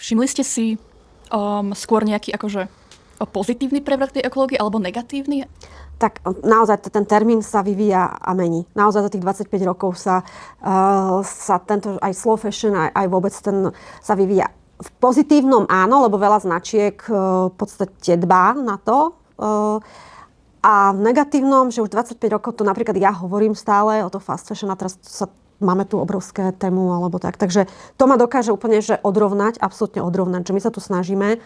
Všimli ste si skôr nejaký akože pozitívny prevrat tej ekológie alebo negatívny? Tak naozaj ten termín sa vyvíja a mení. Naozaj za tých 25 rokov sa tento aj slow fashion, aj vôbec ten sa vyvíja. V pozitívnom áno, lebo veľa značiek v podstate dbá na to. A v negatívnom, že už 25 rokov to napríklad ja hovorím stále o to fast fashion a teraz máme tu obrovské tému alebo tak. Takže to ma dokáže úplne že odrovnať, absolútne odrovnať, že my sa tu snažíme.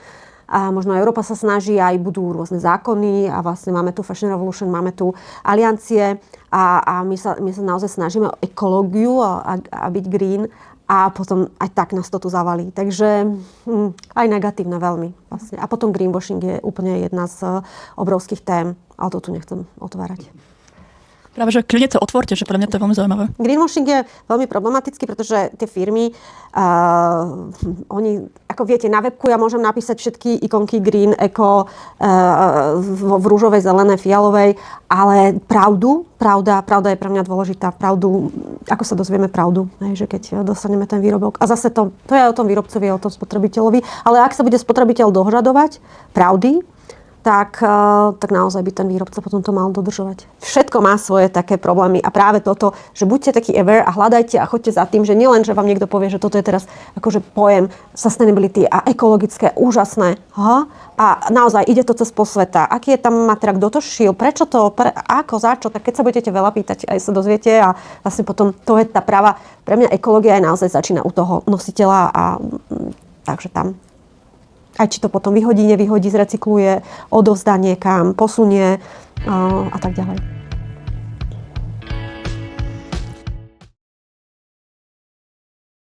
A možno Európa sa snaží, aj budú rôzne zákony a vlastne máme tu Fashion Revolution, máme tu aliancie a my sa naozaj snažíme o ekológiu a byť green a potom aj tak nás to tu zavalí. Takže aj negatívne veľmi. Vlastne. A potom greenwashing je úplne jedna z obrovských tém, ale to tu nechcem otvárať. Práve, že kľudne to otvorte, že pre mňa to je veľmi zaujímavé. Greenwashing je veľmi problematický, pretože tie firmy, oni, ako viete, na webku ja môžem napísať všetky ikonky green, eco, v rúžovej, zelenej, fialovej, ale pravda je pre mňa dôležitá. Pravdu, ako sa dozvieme pravdu, že keď dostaneme ten výrobok. A zase to je o tom výrobcovi, o tom spotrebiteľovi, ale ak sa bude spotrebiteľ dožadovať pravdy, tak naozaj by ten výrobca potom to mal dodržovať. Všetko má svoje také problémy a práve toto, že buďte takí aware a hľadajte a choďte za tým, že nielen, že vám niekto povie, že toto je teraz akože pojem sustainability a ekologické, úžasné. A naozaj ide to cez pol sveta. Aký je tam materiál, kto to šil, prečo to, ako, za čo, tak keď sa budete veľa pýtať, aj sa dozviete a vlastne potom to je tá práva. Pre mňa ekológia aj naozaj začína u toho nositeľa a takže tam. Aj či to potom vyhodí, nevyhodí, zrecykluje, odovzdá niekam, posunie a tak ďalej.